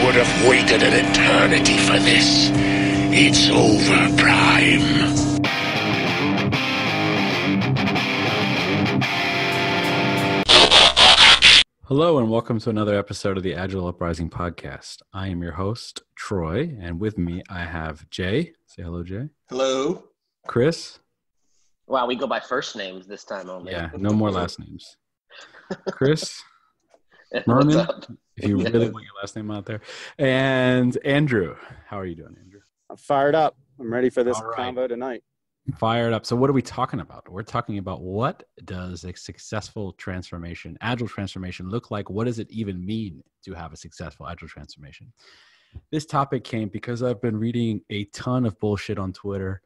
would have waited an eternity for this. It's over, Prime. Hello and welcome to another episode of the Agile Uprising podcast. I am your host, Troy, and with me I have Jay. Say hello, Jay. Hello. Chris. Wow, we go by first names this time only. Yeah, no more last names. Chris. What's Merman, up? if you really want your last name out there. And Andrew. How are you doing, Andrew? I'm fired up. I'm ready for this All right. combo tonight. Fired up. So what are we talking about? We're talking about what does a successful transformation, agile transformation look like? What does it even mean to have a successful agile transformation? This topic came because I've been reading a ton of bullshit on Twitter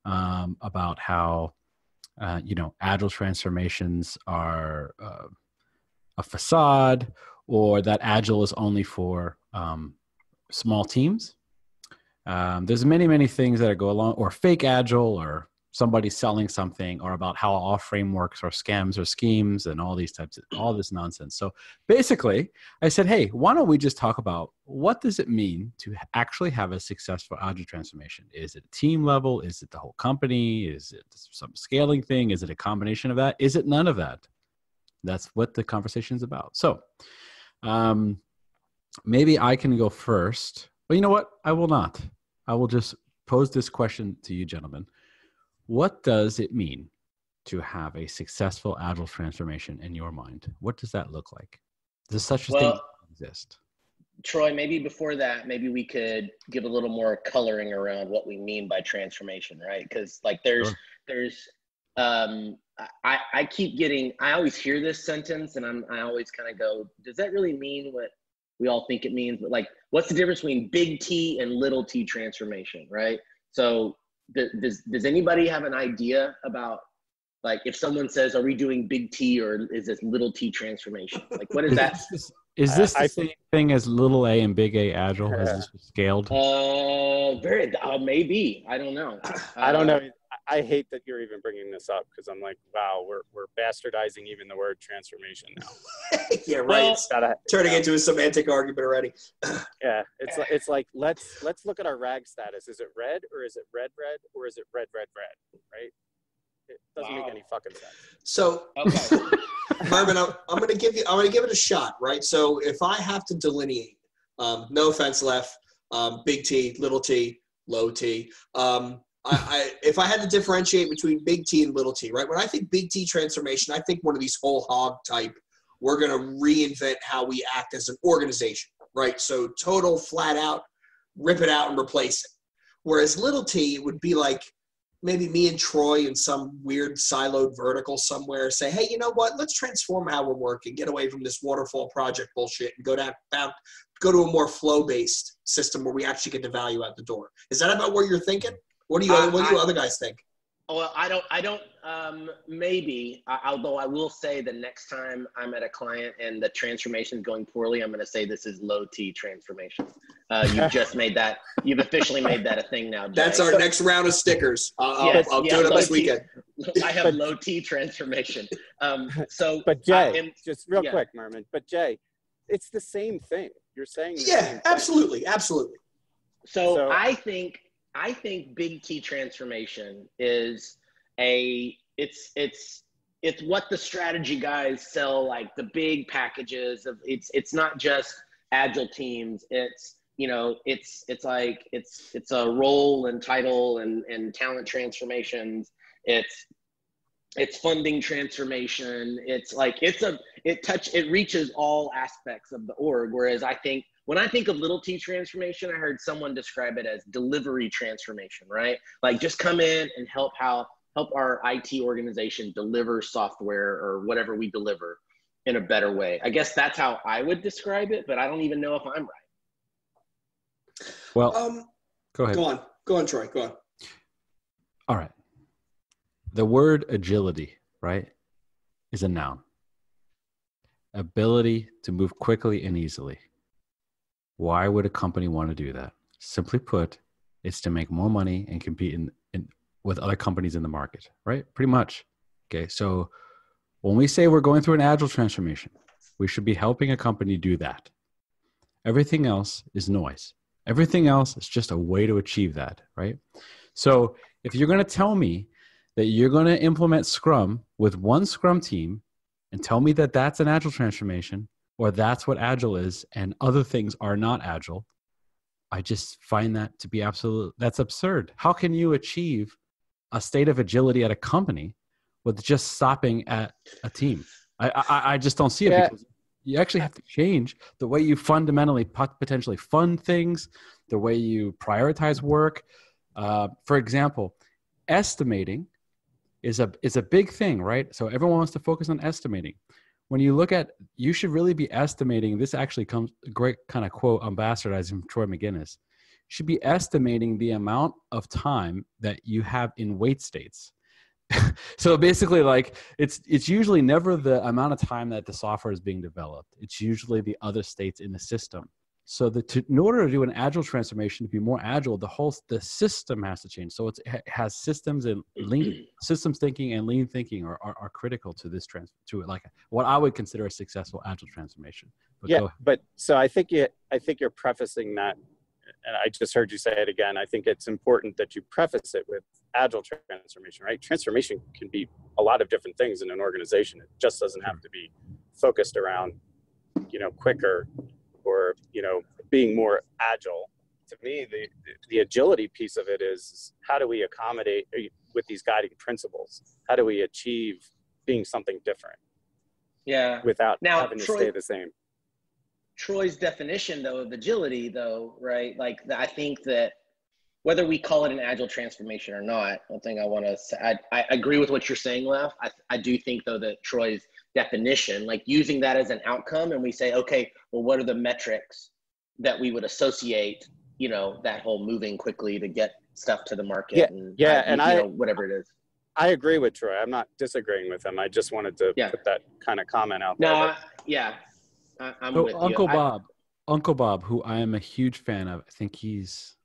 about how, agile transformations are a facade, or that agile is only for small teams. There's many things that go along, or fake agile, or somebody selling something, or about how all frameworks are scams or schemes and all these types of all this nonsense. So basically I said, hey, why don't we just talk about what does it mean to actually have a successful agile transformation? Is it team level? Is it the whole company? Is it some scaling thing? Is it a combination of that? Is it none of that? That's what the conversation is about. So maybe I can go first. Well, you know what? I will not. I will just pose this question to you, gentlemen. What does it mean to have a successful agile transformation in your mind? What does that look like? Does such a thing exist? Troy, maybe before that, maybe we could give a little more coloring around what we mean by transformation, right? Because like I keep getting, I always hear this sentence and I always kind of go, does that really mean what we all think it means? But like, what's the difference between big T and little T transformation, right? So does anybody have an idea about, like, if someone says, are we doing big T or is this little T transformation? Like, what is that? Is this the same thing as little a and big A agile? Is this scaled? Maybe. I don't know. I don't know. I hate that you're even bringing this up because I'm like, wow, we're bastardizing even the word transformation now. Yeah, right. It's turning into a semantic argument already. Yeah, it's like let's look at our RAG status. Is it red or is it red or is it red? Right? It doesn't make any fucking sense. So, okay. Mervin, I'm gonna give it a shot, right? So if I have to delineate, no offense, big T, little T, low T. If I had to differentiate between big T and little t, right? When I think big T transformation, I think one of these whole hog type, we're going to reinvent how we act as an organization, right? So total, flat out, rip it out and replace it. Whereas little t would be like maybe me and Troy in some weird siloed vertical somewhere say, hey, you know what? Let's transform how we're working, get away from this waterfall project bullshit and go to a more flow-based system where we actually get the value out the door. Is that about what you're thinking? What do you other guys think? Well, I don't, maybe, although I will say the next time I'm at a client and the transformation is going poorly, I'm going to say this is low T transformation. You've officially made that a thing now, Jay. That's our next round of stickers. I'll do it up this weekend. I have low T transformation. But Jay, just real quick, Merman, but Jay, it's the same thing. You're saying the same thing. Absolutely. So I think big T transformation is it's what the strategy guys sell, like the big packages of it's not just agile teams. It's a role and title and talent transformations. It's funding transformation. It's like it reaches all aspects of the org. Whereas when I think of little T transformation, I heard someone describe it as delivery transformation, right? Like just come in and help our IT organization deliver software or whatever we deliver in a better way. I guess that's how I would describe it, but I don't even know if I'm right. Well, go ahead. Go on, Troy. Go on. All right. The word agility, right, is a noun. Ability to move quickly and easily. Why would a company want to do that? Simply put, it's to make more money and compete with other companies in the market, right? Pretty much. Okay, so when we say we're going through an agile transformation, we should be helping a company do that. Everything else is noise. Everything else is just a way to achieve that, right? So if you're going to tell me that you're going to implement Scrum with one Scrum team and tell me that that's an Agile transformation, or that's what Agile is, and other things are not Agile, I just find that to be that's absurd. How can you achieve a state of agility at a company with just stopping at a team? I just don't see it, because you actually have to change the way you fundamentally potentially fund things, the way you prioritize work. For example, estimating is a big thing, right? So everyone wants to focus on estimating. When you look at, you should really be estimating, this actually comes, a great kind of quote, ambassadizing from Troy McGinnis, you should be estimating the amount of time that you have in wait states. So basically, like, it's usually never the amount of time that the software is being developed. It's usually the other states in the system. So in order to do an Agile transformation, to be more Agile, the system has to change. So it has systems, and systems thinking and lean thinking are critical to this to like what I would consider a successful Agile transformation. But so I think you're prefacing that, and I just heard you say it again. I think it's important that you preface it with Agile transformation, right? Transformation can be a lot of different things in an organization. It just doesn't have to be focused around, quicker, or being more agile. To me, the agility piece of it is, how do we accommodate with these guiding principles? How do we achieve being something different? Yeah. Without having to stay the same. Troy's definition, though, of agility, though, right? Like, I think that whether we call it an agile transformation or not, one thing I want to say, I agree with what you're saying, Lef. I do think, though, that Troy's definition, like using that as an outcome, and we say, okay, well, what are the metrics that we would associate, that whole moving quickly to get stuff to the market, whatever it is. I agree with Troy. I'm not disagreeing with him. I just wanted to put that kind of comment out there. I'm so with Uncle Bob, who I am a huge fan of, I think he's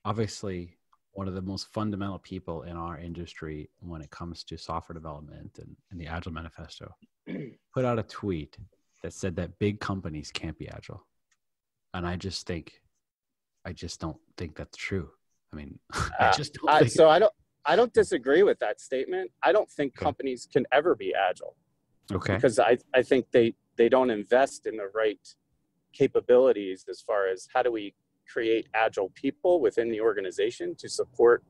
obviously one of the most fundamental people in our industry when it comes to software development and the Agile Manifesto, put out a tweet that said that big companies can't be Agile. And I just don't think that's true. I mean, I don't disagree with that statement. I don't think companies can ever be Agile. Okay. Because I think they don't invest in the right capabilities as far as how do we create Agile people within the organization to support,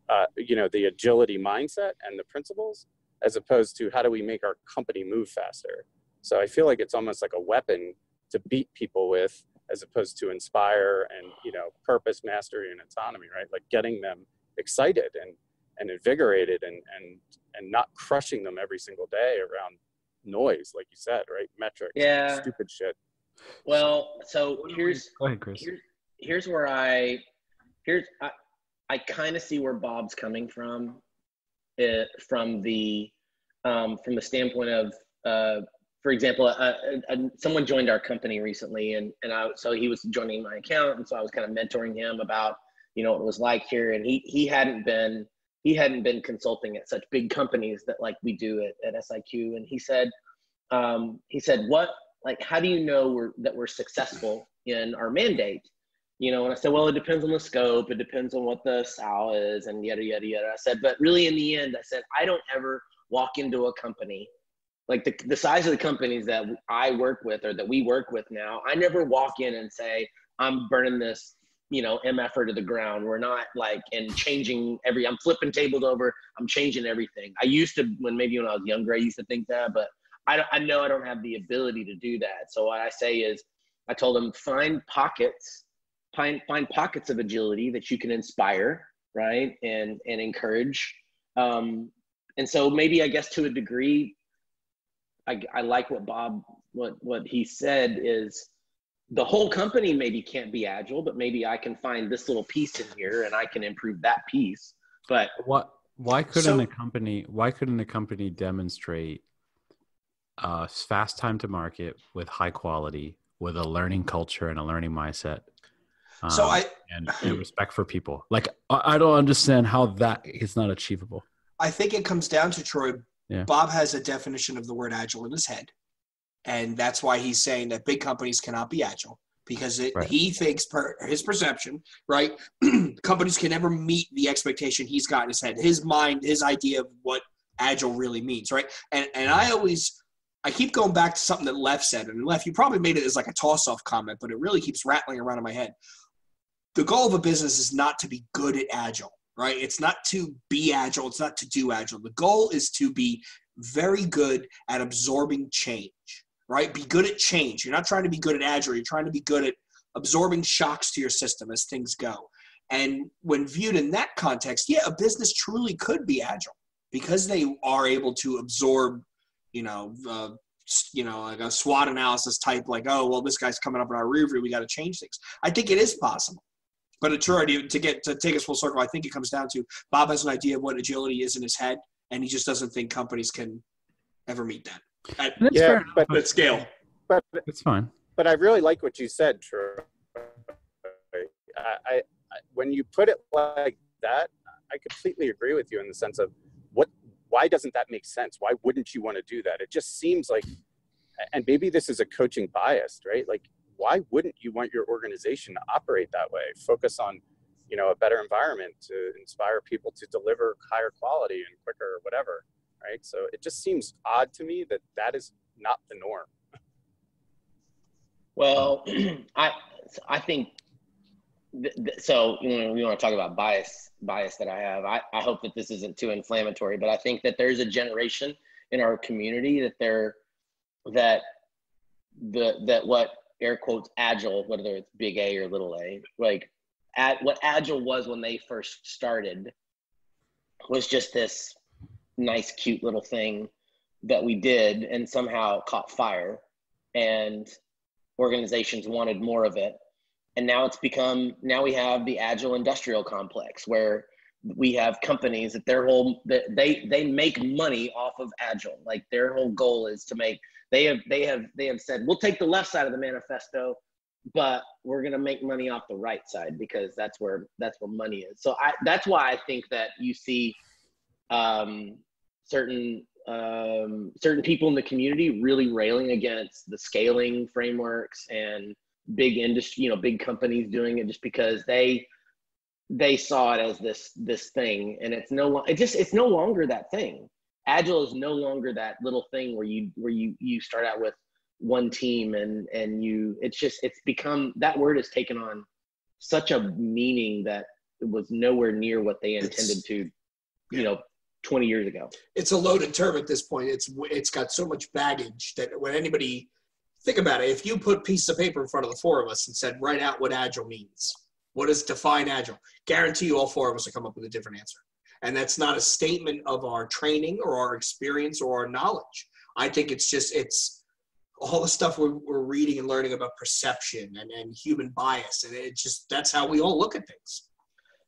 the agility mindset and the principles, as opposed to how do we make our company move faster. So I feel like it's almost like a weapon to beat people with, as opposed to inspire and, purpose, mastery, and autonomy, right? Like getting them excited and invigorated and not crushing them every single day around noise, like you said, right? Metrics, stupid shit. Well, so go ahead, Chris. Here's where I kind of see where Bob's coming from, from the standpoint of, for example, someone joined our company recently, so he was joining my account, and so I was kind of mentoring him about what it was like here, and he hadn't been consulting at such big companies that like we do at SIQ, and he said what, like, how do you know that we're successful in our mandate? And I said, well, it depends on the scope, it depends on what the SAL is, and yada yada yada. I said, but really in the end, I said, I don't ever walk into a company, like the size of the companies that I work with or that we work with now, I never walk in and say, I'm burning this MFR to the ground. We're not like, and changing I'm flipping tables over, I'm changing everything. I used to, when I was younger, I used to think that, but I know I don't have the ability to do that. So what I say is, I told them, find pockets of agility that you can inspire, right? And encourage. And so maybe, I guess, to a degree, I like what Bob, what he said is, the whole company maybe can't be Agile, but maybe I can find this little piece in here and I can improve that piece. But why couldn't a company demonstrate fast time to market with high quality, with a learning culture and a learning mindset, and respect for people? Like, I don't understand how that is not achievable. I think it comes down to, Troy, Yeah. Bob has a definition of the word Agile in his head. And that's why he's saying that big companies cannot be agile because he thinks his perception, right? Companies can never meet the expectation he's got in his head, his mind, his idea of what agile really means, right? And I keep going back to something that Lev said, and Lev, you probably made it as like a toss-off comment, but it really keeps rattling around in my head. The goal of a business is not to be good at agile, right? It's not to be agile. It's not to do agile. The goal is to be very good at absorbing change, right? Be good at change. You're not trying to be good at agile. You're trying to be good at absorbing shocks to your system as things go. And when viewed in that context, yeah, a business truly could be agile because they are able to absorb, like a SWOT analysis type, like, oh, well, this guy's coming up in our rear view. We got to change things. I think it is possible. But a true idea, to take us full circle, I think it comes down to Bob has an idea of what agility is in his head, and he just doesn't think companies can ever meet that at scale. But it's fine. But I really like what you said, Troy. I when you put it like that, I completely agree with you in the sense of why doesn't that make sense? Why wouldn't you want to do that? It just seems like, and maybe this is a coaching bias, right? Like, why wouldn't you want your organization to operate that way? Focus on, a better environment to inspire people to deliver higher quality and quicker or whatever, right? So it just seems odd to me that is not the norm. Well, I think, so we want to talk about bias that I have. I hope that this isn't too inflammatory, but I think that there's a generation in our community that what air quotes agile, whether it's big A or little a, like what agile was when they first started was just this nice, cute little thing that we did and somehow caught fire and organizations wanted more of it. And now now we have the agile industrial complex where we have companies that they make money off of agile. Like their whole goal is to make, they have said, we'll take the left side of the manifesto, but we're going to make money off the right side because that's where money is. So that's why I think that you see certain people in the community really railing against the scaling frameworks and big industry, big companies doing it just because they saw it as this thing, and it's no longer that thing. Agile is no longer that little thing where you start out with one team and it's become, that word has taken on such a meaning that it was nowhere near what they intended to 20 years ago. It's a loaded term at this point. It's got so much baggage that when anybody, think about it, if you put a piece of paper in front of the four of us and said, write out what agile means, what does define agile? Guarantee you all four of us will come up with a different answer. And that's not a statement of our training or our experience or our knowledge. I think it's all the stuff we're reading and learning about perception and human bias. And that's how we all look at things.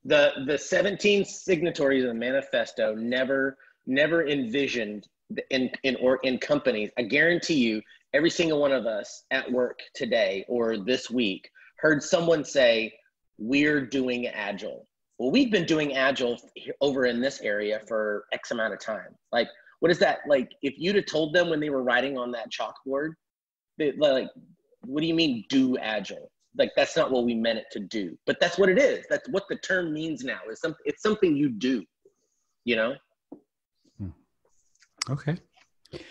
The 17 signatories of the manifesto never envisioned in companies. I guarantee you, every single one of us at work today or this week heard someone say, we're doing agile. Well, we've been doing agile over in this area for X amount of time. Like, what is that? Like, if you'd have told them when they were writing on that chalkboard, like, what do you mean do agile? Like, that's not what we meant it to do, but that's what it is. That's what the term means now. It's something you do, Okay.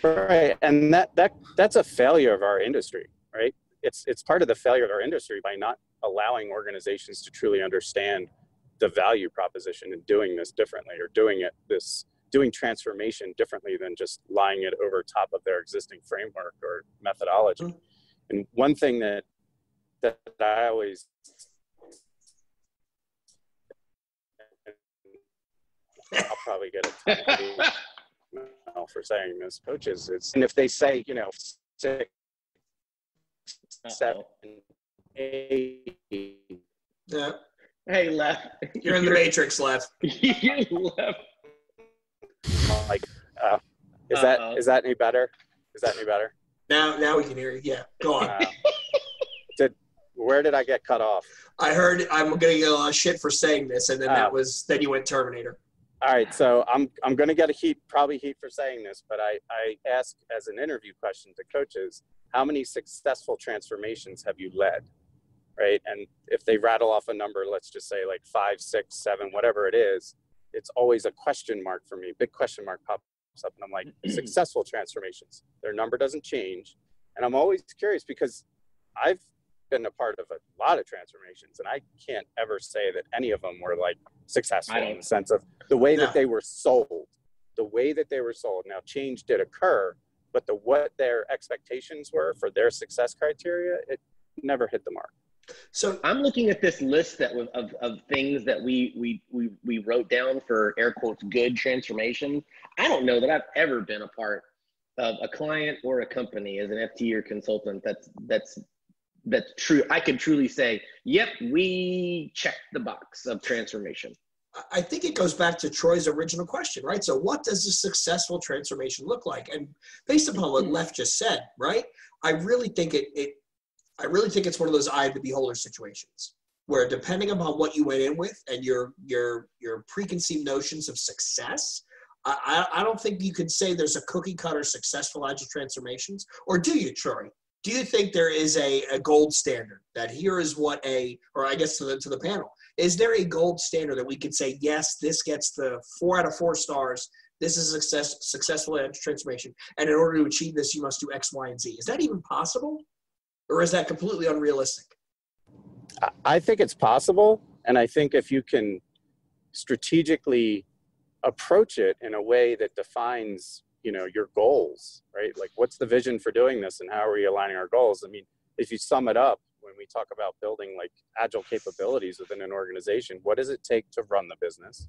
Right. And that's a failure of our industry, right? It's part of the failure of our industry by not allowing organizations to truly understand the value proposition in doing this differently, or doing transformation differently than just lying it over top of their existing framework or methodology. Mm-hmm. And one thing that I always, I'll probably get a ton for saying this, coaches, and if they say, 6, 7, 8. Yeah. Hey, Lev. You're in the matrix, Lev. You left. Like, is that any better? Is that any better? Now we can hear you. Yeah, go on. Where did I get cut off? I heard I'm going to get a lot of shit for saying this, and then then you went Terminator. All right, so I'm going to get probably heat for saying this, but I ask as an interview question to coaches, how many successful transformations have you led, right? And if they rattle off a number, let's just say like 5, 6, 7, whatever it is, it's always a question mark for me. Big question mark pops up, and I'm like, successful transformations. Their number doesn't change. And I'm always curious because I've been a part of a lot of transformations, and I can't ever say that any of them were like successful in the sense of the way that they were sold. The way that they were sold. Now, change did occur, but what their expectations were for their success criteria, it never hit the mark. So I'm looking at this list of things that we wrote down for air quotes good transformation. I don't know that I've ever been a part of a client or a company as an FT or consultant that's true. I can truly say, yep, we checked the box of transformation. I think it goes back to Troy's original question, right? So what does a successful transformation look like? And based upon what Lef just said, right? I really think it's one of those eye of the beholder situations where depending upon what you went in with and your preconceived notions of success, I don't think you could say there's a cookie cutter successful agile transformations, or do you, Troy? Do you think there is a gold standard that here is what or I guess to the panel, is there a gold standard that we could say, yes, this gets the 4 out of 4 stars. This is a successful agile transformation. And in order to achieve this, you must do X, Y, and Z. Is that even possible? Or is that completely unrealistic? I think it's possible. And I think if you can strategically approach it in a way that defines, your goals, right? Like, what's the vision for doing this and how are we aligning our goals? I mean, if you sum it up, when we talk about building like agile capabilities within an organization, what does it take to run the business?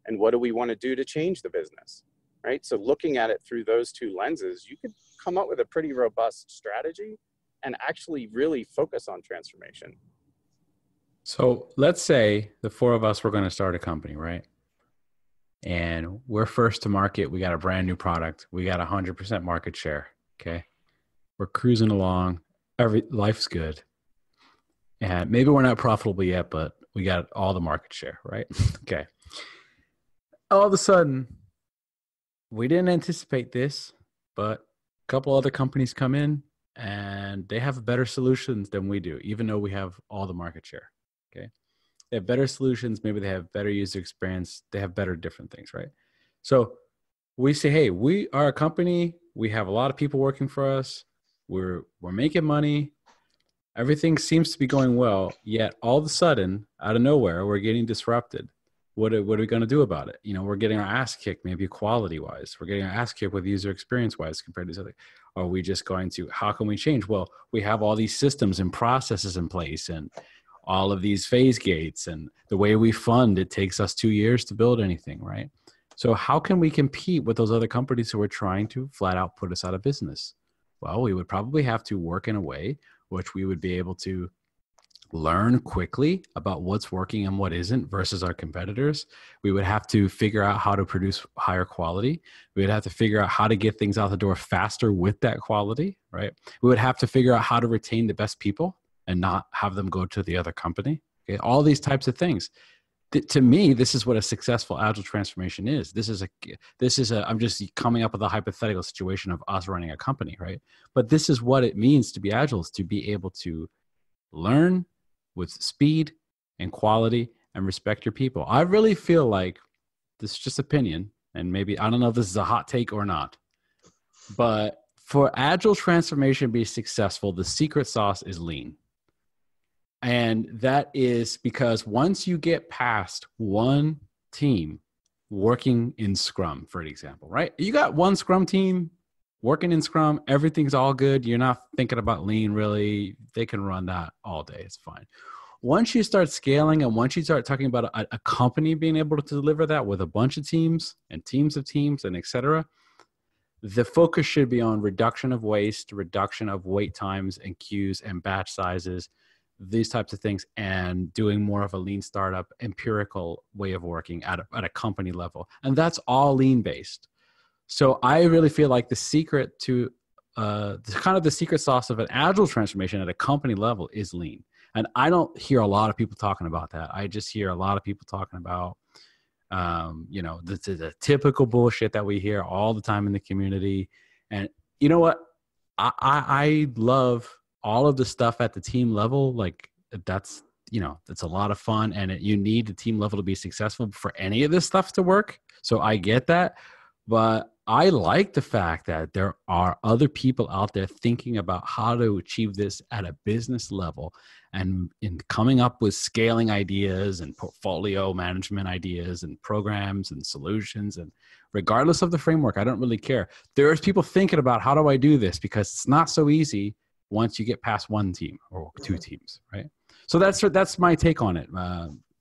And what do we want to do to change the business, right? So looking at it through those two lenses, you could come up with a pretty robust strategy and actually really focus on transformation. So let's say the 4 of us were going to start a company, right? And we're first to market. We got a brand new product. We got 100% market share. Okay. We're cruising along. Life's good. And maybe we're not profitable yet, but we got all the market share, right? Okay. All of a sudden, we didn't anticipate this, but a couple other companies come in and they have better solutions than we do, even though we have all the market share. Okay. They have better solutions. Maybe they have better user experience. They have better different things, right? So we say, hey, we are a company. We have a lot of people working for us. We're making money. Everything seems to be going well. Yet all of a sudden, out of nowhere, we're getting disrupted. What are we going to do about it? We're getting our ass kicked, maybe quality-wise. We're getting our ass kicked with user experience-wise compared to something. Are we just going to, how can we change? Well, we have all these systems and processes in place and all of these phase gates, and the way we fund, it takes us 2 years to build anything, right? So how can we compete with those other companies who are trying to flat out put us out of business? Well, we would probably have to work in a way which we would be able to learn quickly about what's working and what isn't versus our competitors. We would have to figure out how to produce higher quality. We would have to figure out how to get things out the door faster with that quality, right? We would have to figure out how to retain the best people and not have them go to the other company. Okay, all these types of things. To me, this is what a successful agile transformation is. This is a. I'm just coming up with a hypothetical situation of us running a company, right? But this is what it means to be agile: is to be able to learn with speed and quality and respect your people. I really feel like, this is just opinion, and maybe I don't know if this is a hot take or not, but for agile transformation to be successful, the secret sauce is lean. And that is because once you get past one team working in Scrum, for example, right? You got one Scrum team working in Scrum, everything's all good. You're not thinking about lean really. They can run that all day. It's fine. Once you start scaling and once you start talking about a company being able to deliver that with a bunch of teams and teams of teams and et cetera, the focus should be on reduction of waste, reduction of wait times and queues and batch sizes, these types of things, and doing more of a lean startup empirical way of working at a company level. And that's all lean based. So I really feel like the secret to the secret sauce of an agile transformation at a company level is lean. And I don't hear a lot of people talking about that. I just hear a lot of people talking about, the typical bullshit that we hear all the time in the community. And you know what? I love all of the stuff at the team level. Like that's, it's a lot of fun, and you need the team level to be successful for any of this stuff to work. So I get that, but I like the fact that there are other people out there thinking about how to achieve this at a business level, and in coming up with scaling ideas and portfolio management ideas and programs and solutions. And regardless of the framework, I don't really care. There's people thinking about, how do I do this? Because it's not so easy once you get past one team or two teams, right? So that's my take on it.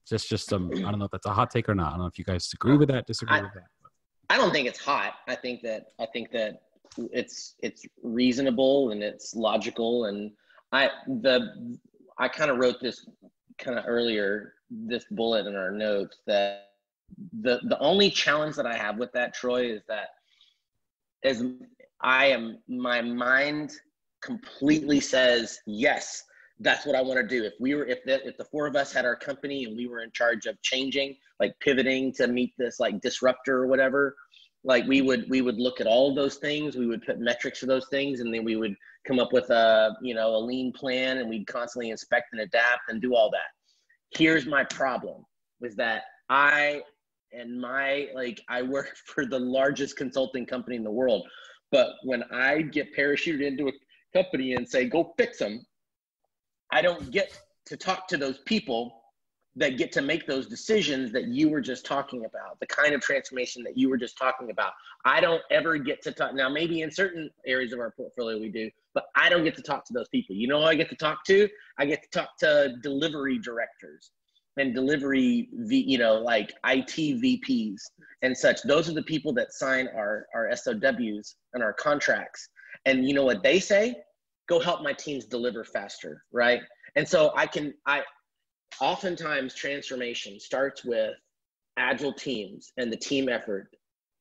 Just I don't know if that's a hot take or not. I don't know if you guys agree with that, disagree with that. I don't think it's hot. I think that it's reasonable and it's logical. And I kind of wrote this kind of earlier, this bullet in our notes, that the only challenge that I have with that, Troy, is that my mind completely says, yes, that's what I want to do. If the four of us had our company and we were in charge of changing, like pivoting to meet this like disruptor or whatever, like we would look at all of those things. We would put metrics for those things, and then we would come up with a lean plan, and we'd constantly inspect and adapt and do all that. Here's my problem, is that I work for the largest consulting company in the world, but when I get parachuted into a company and say, go fix them, I don't get to talk to those people that get to make those decisions that you were just talking about, the kind of transformation that you were just talking about. I don't ever get to talk. Now, maybe in certain areas of our portfolio we do, but I don't get to talk to those people. You know who I get to talk to? I get to talk to delivery directors and delivery, like IT VPs and such. Those are the people that sign our SOWs and our contracts. And you know what they say? Go help my teams deliver faster, right? And so oftentimes transformation starts with agile teams and the team effort,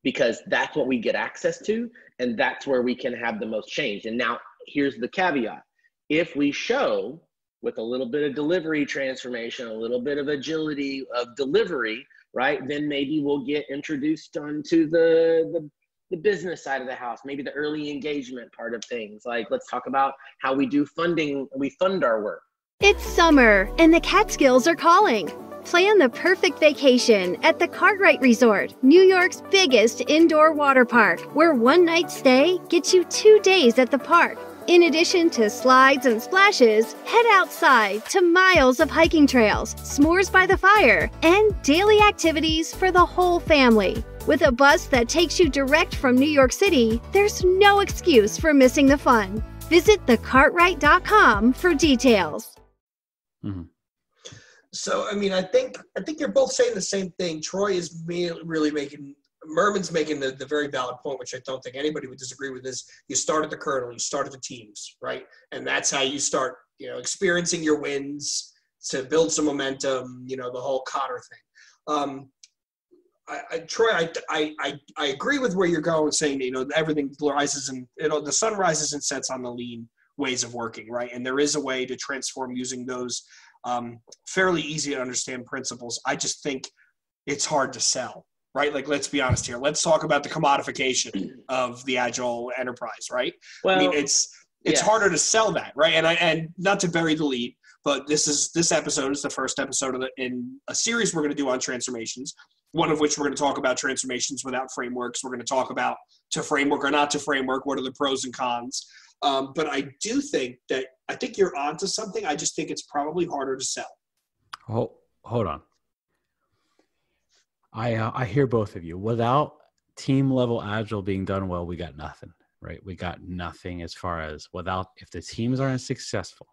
because that's what we get access to, and that's where we can have the most change. And now here's the caveat. If we show with a little bit of delivery transformation, a little bit of agility of delivery, right, then maybe we'll get introduced onto the business side of the house, maybe the early engagement part of things. Like, let's talk about how we do funding, we fund our work. It's summer, and the Catskills are calling. Plan the perfect vacation at the Cartwright Resort, New York's biggest indoor water park, where one night stay gets you 2 days at the park. In addition to slides and splashes, head outside to miles of hiking trails, s'mores by the fire, and daily activities for the whole family. With a bus that takes you direct from New York City, there's no excuse for missing the fun. Visit thecartwright.com for details. Mm-hmm. So, I mean, I think you're both saying the same thing. Troy is really Merman's making the very valid point, which I don't think anybody would disagree with, is you start at the kernel, you start at the teams, right? And that's how you start, experiencing your wins to build some momentum, the whole Cotter thing. Troy, I agree with where you're going, saying, everything rises and, the sun rises and sets on the lean ways of working, right? And there is a way to transform using those fairly easy to understand principles. I just think it's hard to sell, right? Like, let's be honest here. Let's talk about the commodification of the Agile enterprise, right? Well, I mean, it's harder to sell that, right? And not to bury the lead, but this episode is the first episode in a series we're going to do on transformations, one of which we're going to talk about transformations without frameworks. We're going to talk about to framework or not to framework, what are the pros and cons. But I do think I think you're onto something. I just think it's probably harder to sell. Hold on. I hear both of you. Without team level Agile being done well, we got nothing, right? We got nothing as far as if the teams aren't successful,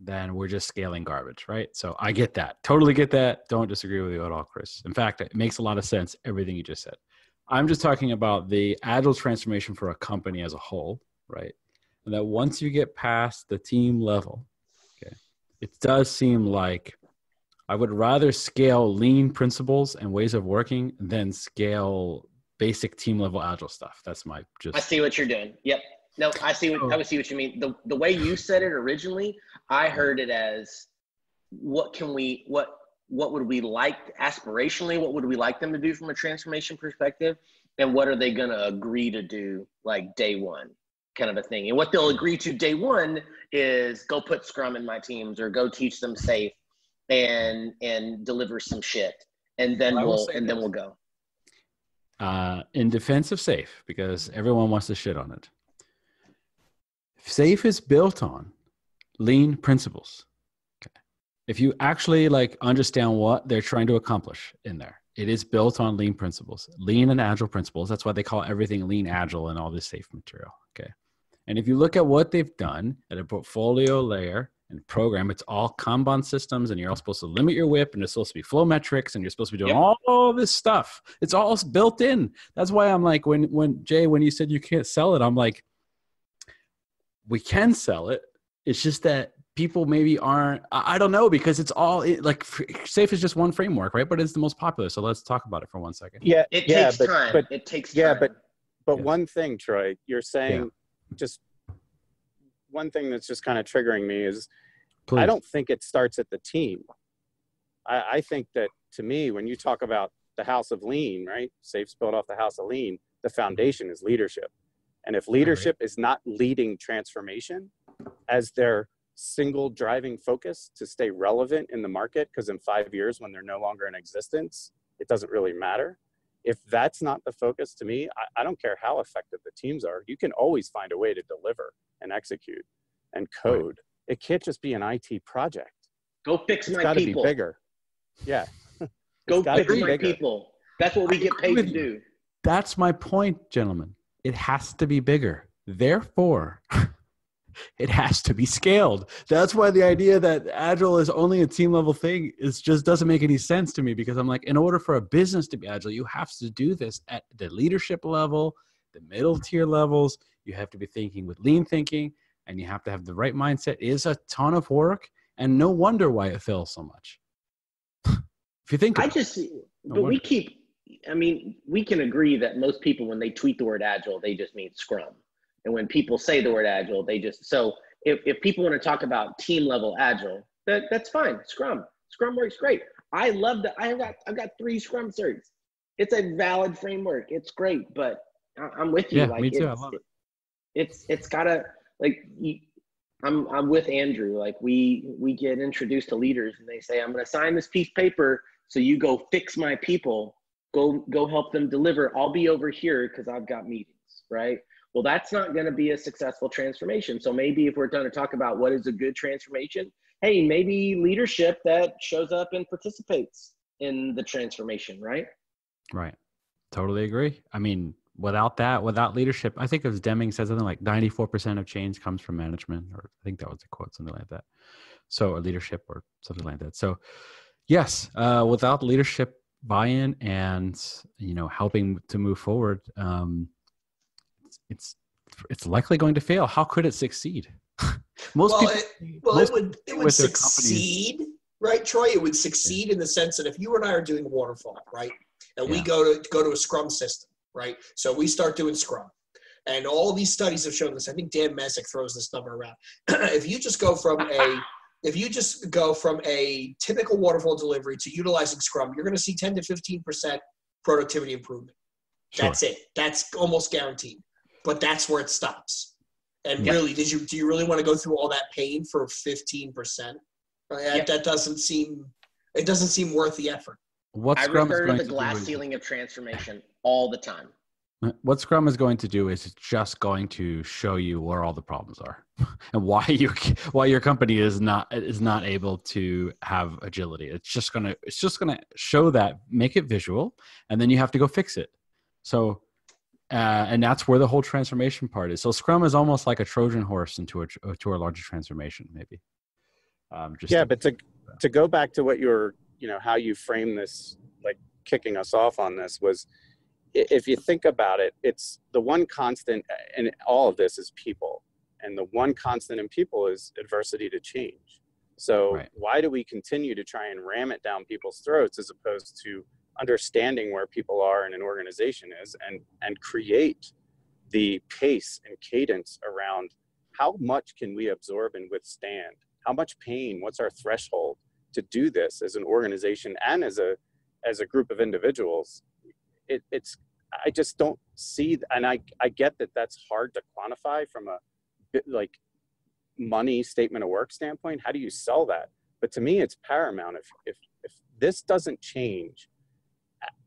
then we're just scaling garbage, right? So I get that. Totally get that. Don't disagree with you at all, Chris. In fact, it makes a lot of sense, everything you just said. I'm just talking about the Agile transformation for a company as a whole, right? And that once you get past the team level, okay, it does seem like I would rather scale lean principles and ways of working than scale basic team level Agile stuff. That's my I see what you're doing. Yep. No, I see what you mean. The way you said it originally, I heard it as what would we like aspirationally? What would we like them to do from a transformation perspective? And what are they going to agree to do like day one? kind of a thing. And what they'll agree to day one is go put Scrum in my teams or go teach them safe and deliver some shit. And then we'll go. In defense of safe, because everyone wants to shit on it. Safe is built on lean principles. Okay. If you actually like understand what they're trying to accomplish in there, it is built on lean principles, lean and agile principles. That's why they call everything lean, agile, and all this safe material. Okay. And if you look at what they've done at a portfolio layer and program, it's all Kanban systems, and you're all supposed to limit your WIP, and it's supposed to be flow metrics, and you're supposed to be doing all this stuff. It's all built in. That's why I'm like, when Jay, when you said you can't sell it, I'm like, we can sell it. It's just that people maybe aren't, I don't know, because it's all like safe is just one framework, right? But it's the most popular. So let's talk about it for 1 second. Yeah. It takes time. But it takes time. Yeah. But one thing, Troy, you're saying just one thing that's just kind of triggering me is I don't think it starts at the team. I think that, to me, when you talk about the house of lean, right? Safe's built off the house of lean. The foundation is leadership. And if leadership is not leading transformation as their single driving focus to stay relevant in the market, because in 5 years when they're no longer in existence, it doesn't really matter. If that's not the focus, to me, I don't care how effective the teams are. You can always find a way to deliver and execute and code. It can't just be an IT project. Go fix my people. It's got to be bigger. Yeah. Go fix my people. That's what we get paid to do. That's my point, gentlemen. It has to be bigger. Therefore, it has to be scaled. That's why the idea that Agile is only a team level thing just doesn't make any sense to me, because I'm like, in order for a business to be Agile, you have to do this at the leadership level, the middle tier levels. You have to be thinking with lean thinking, and you have to have the right mindset. It is a ton of work, and no wonder why it fails so much. If you think about we can agree that most people, when they tweet the word Agile, they just mean Scrum. And when people say the word Agile, they just, so if people want to talk about team level Agile, that's fine. Scrum works great. I love that. I've got 3 Scrum certs. It's a valid framework. It's great, but I'm with you. Yeah, me too. I love it. It's gotta, like, I'm with Andrew. Like, we get introduced to leaders and they say, I'm going to sign this piece of paper, so you go fix my people, go help them deliver. I'll be over here because I've got meetings, right? Well, that's not going to be a successful transformation. So maybe if we're going to talk about what is a good transformation, hey, maybe leadership that shows up and participates in the transformation, right? Right. Totally agree. I mean, without leadership, I think it was Deming said something like 94% of change comes from management, or I think that was a quote, something like that. So, or leadership or something like that. So yes, without leadership buy-in and, helping to move forward, it's likely going to fail. How could it succeed? It would succeed, right, Troy? It would succeed in the sense that if you and I are doing waterfall, right, and we go to a Scrum system, right? So we start doing Scrum, and all these studies have shown this. I think Dan Messick throws this number around. If you just go from a typical waterfall delivery to utilizing Scrum, you're going to see 10 to 15% productivity improvement. Sure. That's it. That's almost guaranteed. But that's where it stops. And really, do you really want to go through all that pain for 15%? That doesn't seem worth the effort. I refer to the glass ceiling of transformation all the time. What Scrum is going to do is it's just going to show you where all the problems are and why your company is not able to have agility. It's just gonna show that, make it visual, and then you have to go fix it. So, and that's where the whole transformation part is. So Scrum is almost like a Trojan horse into a larger transformation, maybe. But to go back to what how you frame this, like kicking us off on this, was, if you think about it, it's the one constant in all of this is people. And the one constant in people is adversity to change. So why do we continue to try and ram it down people's throats as opposed to understanding where people are in an organization is and create the pace and cadence around how much can we absorb and withstand? How much pain? What's our threshold to do this as an organization and as a group of individuals? It's I just don't see, and I get that that's hard to quantify from a bit like money statement of work standpoint. How do you sell that? But to me, it's paramount. If this doesn't change,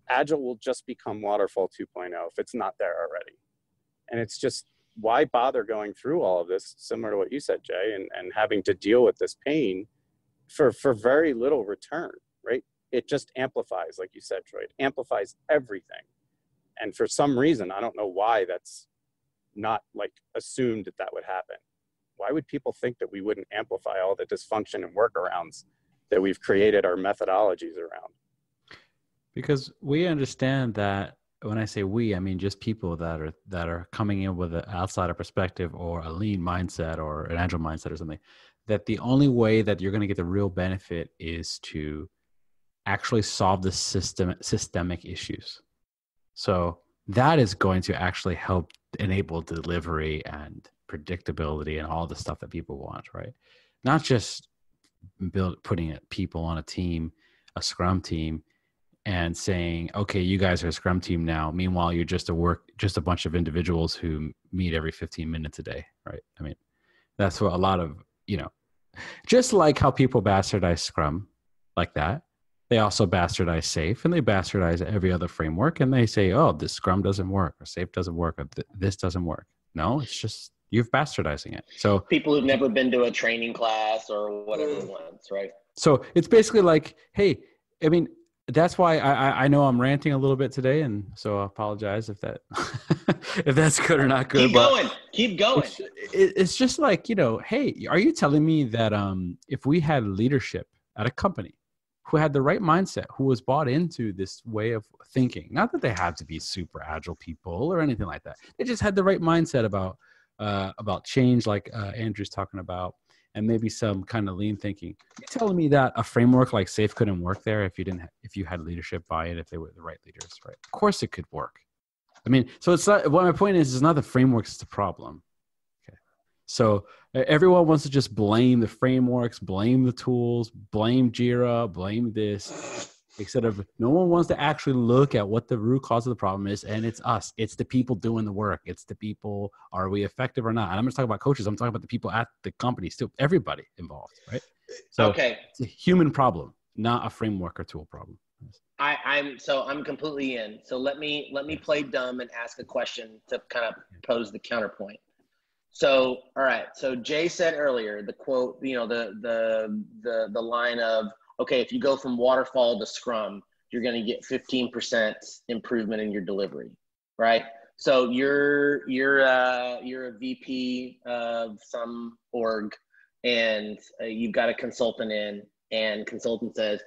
Agile will just become Waterfall 2.0 if it's not there already. And it's just, why bother going through all of this, similar to what you said, Jay, and having to deal with this pain for very little return, right? It just amplifies, like you said, Troy, it amplifies everything. And for some reason, I don't know why that's not like assumed that would happen. Why would people think that we wouldn't amplify all the dysfunction and workarounds that we've created our methodologies around? Because we understand that, when I say we, I mean just people that are coming in with an outsider perspective or a lean mindset or an agile mindset or something, that the only way that you're going to get the real benefit is to actually solve the systemic issues. So that is going to actually help enable delivery and predictability and all the stuff that people want, right? Not just putting people on a team, a Scrum team, and saying, okay, you guys are a Scrum team now. Meanwhile, you're just a bunch of individuals who meet every 15 minutes a day, right? I mean, that's what a lot of, just like how people bastardize Scrum like that, they also bastardize SAFe, and they bastardize every other framework, and they say, oh, this Scrum doesn't work, or SAFe doesn't work, or this doesn't work. No, it's just, you're bastardizing it. So people who've never been to a training class or whatever once, right? So it's basically like, hey, I mean, that's why I know I'm ranting a little bit today, and so I apologize if that's good or not good. Keep going. It's just like, hey, are you telling me that if we had leadership at a company who had the right mindset, who was bought into this way of thinking, not that they had to be super agile people or anything like that, they just had the right mindset about change, like Andrew's talking about, and maybe some kind of lean thinking. You're telling me that a framework like SAFe couldn't work there if you had leadership buy-in, if they were the right leaders, right? Of course it could work. I mean, so it's not, what my point is not the frameworks, it's the problem. Okay. So everyone wants to just blame the frameworks, blame the tools, blame Jira, blame this, instead of, no one wants to actually look at what the root cause of the problem is, and it's us. It's the people doing the work. It's the people, are we effective or not? And I'm just talking about coaches. I'm talking about the people at the company, still everybody involved, right? So okay. It's a human problem, not a framework or tool problem. I'm completely in. So let me play dumb and ask a question to kind of pose the counterpoint. So, all right. So Jay said earlier, the quote, the line of, okay, if you go from waterfall to Scrum, you're going to get 15% improvement in your delivery, right? So you're a VP of some org, and you've got a consultant in, and consultant says,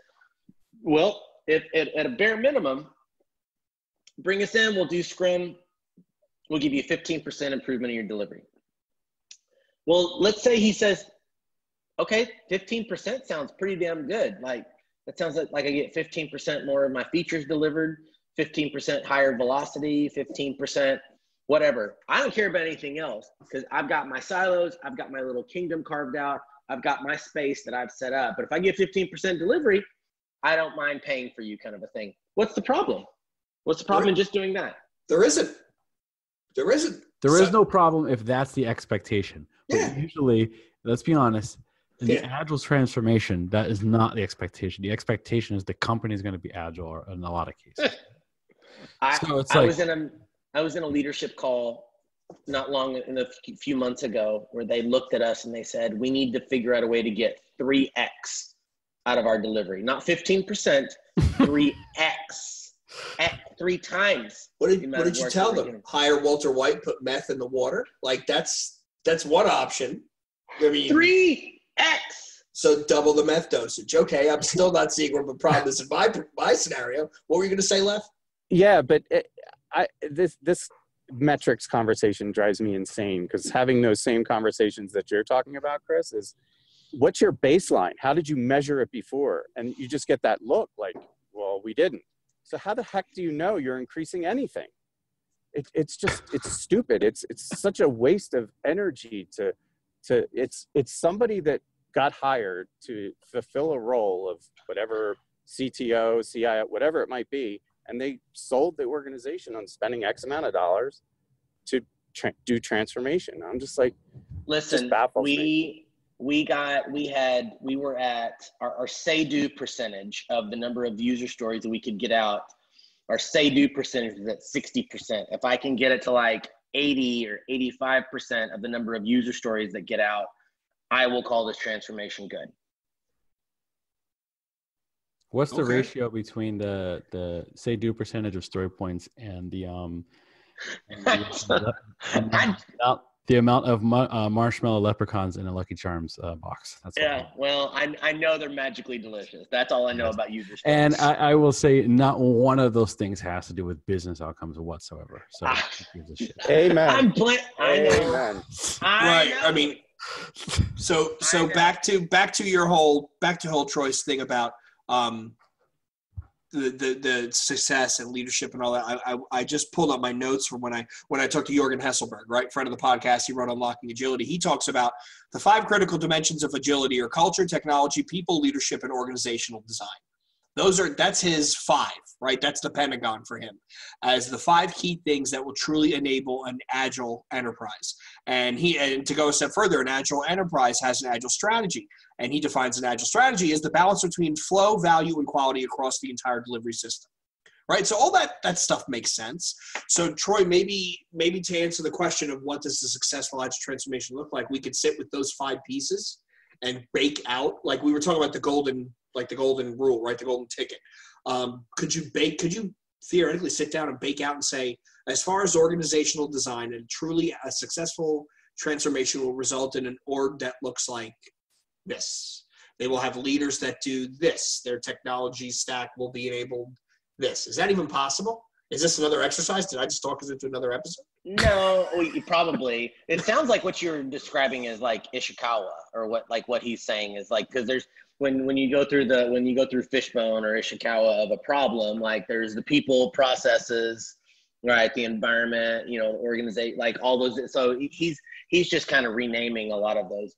well, if at a bare minimum, bring us in, we'll do Scrum, we'll give you 15% improvement in your delivery. Well, let's say he says, okay, 15% sounds pretty damn good. Like, that sounds like I get 15% more of my features delivered, 15% higher velocity, 15% whatever. I don't care about anything else because I've got my silos, I've got my little kingdom carved out, I've got my space that I've set up. But if I get 15% delivery, I don't mind paying for you, kind of a thing. What's the problem? What's the problem in just doing that? There isn't. There is no problem if that's the expectation. Yeah. But usually, let's be honest, in the Agile transformation, that is not the expectation. The expectation is the company is going to be Agile in a lot of cases. I was in a leadership call not long, a few months ago, where they looked at us and they said, we need to figure out a way to get 3x out of our delivery. Not 15%, 3x. At 3 times. What did you tell them? Hire Walter White, put meth in the water? Like, that's one option. I mean, 3x. So double the meth dosage. Okay, I'm still not seeing where the problem is in my scenario. What were you going to say, Lev? Yeah, but this metrics conversation drives me insane, because having those same conversations that you're talking about, Chris, is what's your baseline? How did you measure it before? And you just get that look like, well, we didn't. So how the heck do you know you're increasing anything? It's stupid. It's such a waste of energy it's somebody that got hired to fulfill a role of whatever CTO, CIO, whatever it might be. and they sold the organization on spending X amount of dollars to do transformation. I'm just like, listen, just baffles me. we were at our say-do percentage of the number of user stories that we could get out. Our say-do percentage is at 60%. If I can get it to like 80 or 85% of the number of user stories that get out, I will call this transformation good. What's the ratio between the say-do percentage of story points and the amount of marshmallow leprechauns in a Lucky Charms box? That's well, I know they're magically delicious. That's all I know about user stories. And I will say not one of those things has to do with business outcomes whatsoever. So who gives a shit? Amen. I know. Amen. I mean, so back to your whole Troy's thing about the success and leadership and all that. I just pulled up my notes from when I talked to Jorgen Hesselberg, right, friend of the podcast. He wrote Unlocking Agility. He talks about the 5 critical dimensions of agility are culture, technology, people, leadership, and organizational design. That's his 5, right? That's the Pentagon for him as the 5 key things that will truly enable an agile enterprise. And to go a step further, an agile enterprise has an agile strategy. And he defines an agile strategy as the balance between flow, value, and quality across the entire delivery system, right? So all that stuff makes sense. So Troy, maybe to answer the question of what does a successful agile transformation look like, we could sit with those 5 pieces and bake out, like we were talking about the golden rule, right? The golden ticket. Could you theoretically sit down and bake out and say, as far as organizational design, and truly a successful transformation will result in an org that looks like this. They will have leaders that do this. Their technology stack will be enabled this. Is that even possible? Is this another exercise? Did I just talk us into another episode? No, probably. It sounds like what you're describing is like Ishikawa, or what he's saying is like, because there's when you go through Fishbone or Ishikawa of a problem, like there's the people, processes, right, the environment, organization, like all those. So he's just kind of renaming a lot of those.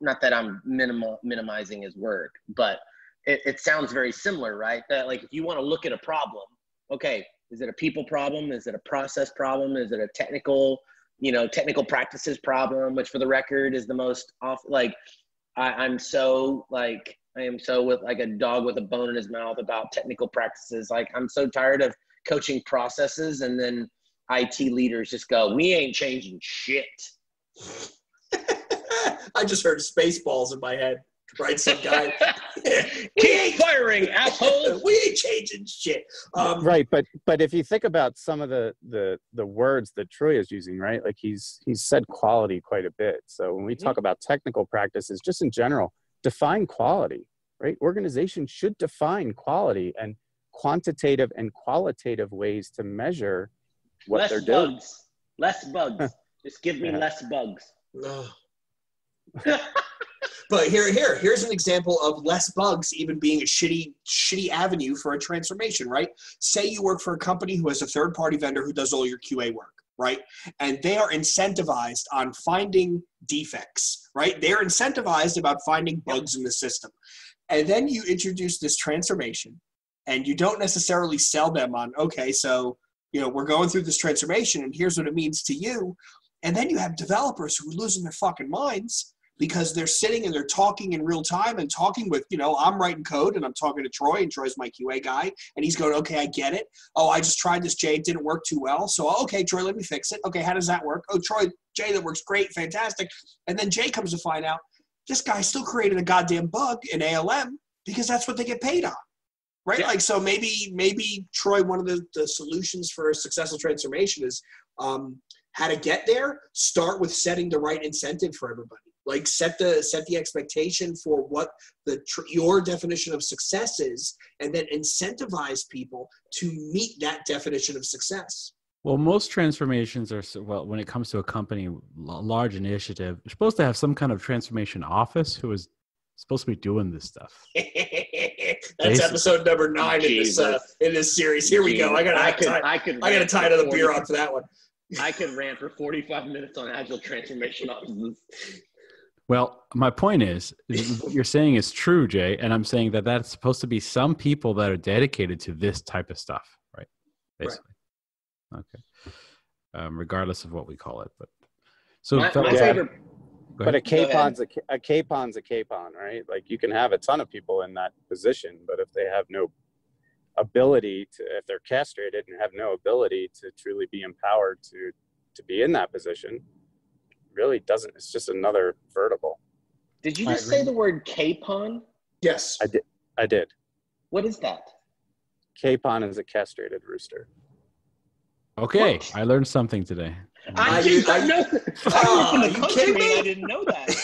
Not that I'm minimizing his work, but it sounds very similar, right? That like if you want to look at a problem, okay, is it a people problem? Is it a process problem? Is it a technical practices problem? Which for the record is the most off. Like I am so with like a dog with a bone in his mouth about technical practices. Like I'm so tired of coaching processes and then IT leaders just go, we ain't changing shit. I just heard Spaceballs in my head, right? Some guy. Keep firing, asshole. We ain't changing shit. Right, but if you think about some of the words that Troy is using, right? Like he's said quality quite a bit. So when we talk about technical practices, just in general, define quality, right? Organizations should define quality and quantitative and qualitative ways to measure what they're doing. Less bugs. Just give me less bugs. No. But here's an example of less bugs even being a shitty avenue for a transformation, right? Say you work for a company who has a third-party vendor who does all your QA work, right? And they are incentivized on finding defects, right? They're incentivized about finding bugs in the system. And then you introduce this transformation and you don't necessarily sell them on, okay, so, we're going through this transformation and here's what it means to you. And then you have developers who are losing their fucking minds because they're sitting and they're talking in real time and talking with, I'm writing code and I'm talking to Troy and Troy's my QA guy. And he's going, okay, I get it. Oh, I just tried this, Jay. It didn't work too well. So, okay, Troy, let me fix it. Okay, how does that work? Oh, Troy, Jay, that works great. Fantastic. And then Jay comes to find out this guy still created a goddamn bug in ALM because that's what they get paid on. Right? Yeah. Like, so maybe Troy, one of the solutions for a successful transformation is how to get there. Start with setting the right incentive for everybody. Like set the expectation for what your definition of success is, and then incentivize people to meet that definition of success. Well, most transformations are, when it comes to a company, large initiative, you're supposed to have some kind of transformation office who is supposed to be doing this stuff. That's episode number 9 in this series. Here we go. I gotta tie another beer on for that one. I could rant for 45 minutes on agile transformation offices. Well, my point is what you're saying is true, Jay, and I'm saying that that's supposed to be some people that are dedicated to this type of stuff, right? Basically. Right. Okay. Regardless of what we call it, but so my favorite. But a capon's a capon, right? Like you can have a ton of people in that position, but if they have no ability to, if they're castrated and have no ability to truly be empowered to be in that position, really doesn't. It's just another vertical. Did you just say the word capon? Yes, I did. What is that? Capon is a castrated rooster. Okay, What? I learned something today. I didn't know. I didn't know that.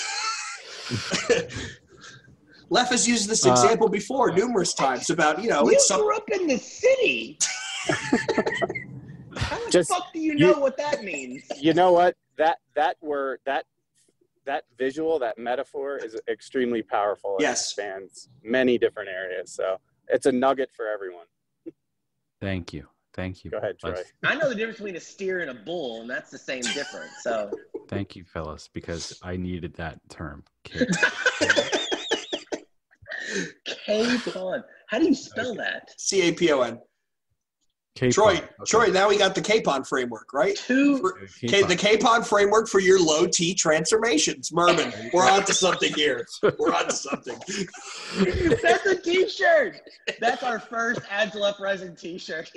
Lef has used this example before numerous times about, You grew up in the city. How the fuck do you know what that means? You know what? That word, that visual, that metaphor is extremely powerful. Yes. It spans many different areas. So it's a nugget for everyone. Thank you. Go ahead, Troy. I know the difference between a steer and a bull, and that's the same difference. So Thank you, fellas, because I needed that term. capon. How do you spell that? CAPON. Capon. Troy, now we got the capon framework, right? The capon framework for your low T transformations. Merman, we're on to something here. We're on to something. That's a t-shirt. That's our first Agile Uprising t-shirt.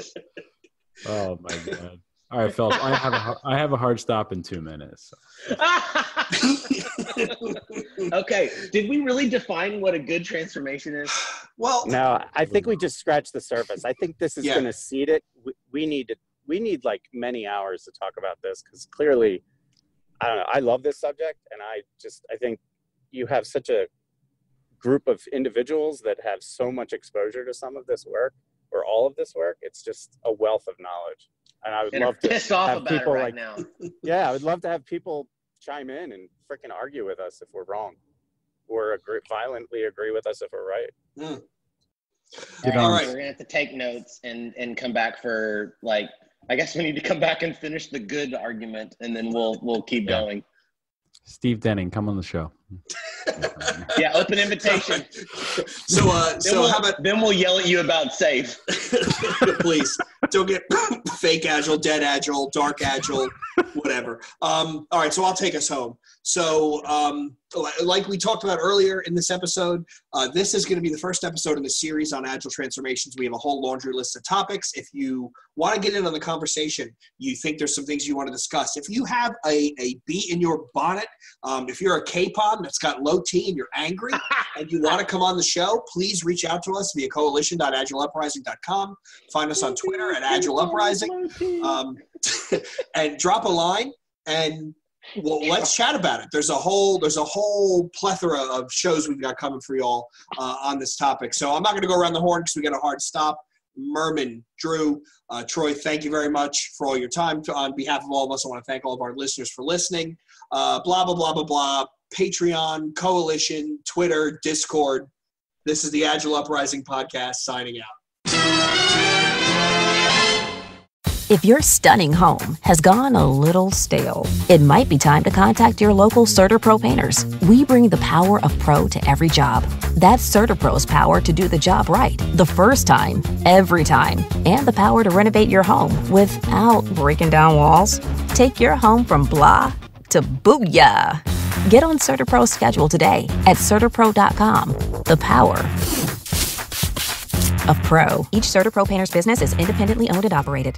Oh my God. All right, fellas, I have a hard stop in 2 minutes. So. Okay, did we really define what a good transformation is? Well, no, I think we just scratched the surface. I think this is going to seed it. We need like many hours to talk about this because clearly, I don't know. I love this subject, and I think you have such a group of individuals that have so much exposure to some of this work or all of this work. It's just a wealth of knowledge. And I would love to have people right now. Yeah, I would love to have people chime in and freaking argue with us if we're wrong, or violently agree with us if we're right. All right, we're gonna have to take notes and come back for I guess we need to come back and finish the good argument, and then we'll keep going. Steve Denning, come on the show. Yeah, open invitation. So how about then we'll yell at you about safe. Please don't get fake Agile, dead Agile, dark Agile, whatever. All right, so I'll take us home. So like we talked about earlier in this episode, this is going to be the first episode in the series on Agile transformations. We have a whole laundry list of topics. If you want to get in on the conversation, you think there's some things you want to discuss. If you have a bee in your bonnet, if you're a capon that's got low T and you're angry and you want to come on the show, please reach out to us via coalition.agileuprising.com. Find us on Twitter at Agile Uprising, and drop a line and let's chat about it. There's a whole plethora of shows we've got coming for y'all on this topic. So I'm not going to go around the horn because we got a hard stop. Merman, Drew, Troy, thank you very much for all your time. On behalf of all of us, I want to thank all of our listeners for listening. Blah, blah, blah, blah, blah. Patreon, Coalition, Twitter, Discord. This is the Agile Uprising podcast signing out. If your stunning home has gone a little stale, it might be time to contact your local CertaPro painters. We bring the power of pro to every job. That's CertaPro's power to do the job right, the first time, every time, and the power to renovate your home without breaking down walls. Take your home from blah to booyah. Get on CertaPro's schedule today at CertaPro.com. The power of pro. Each CertaPro painter's business is independently owned and operated.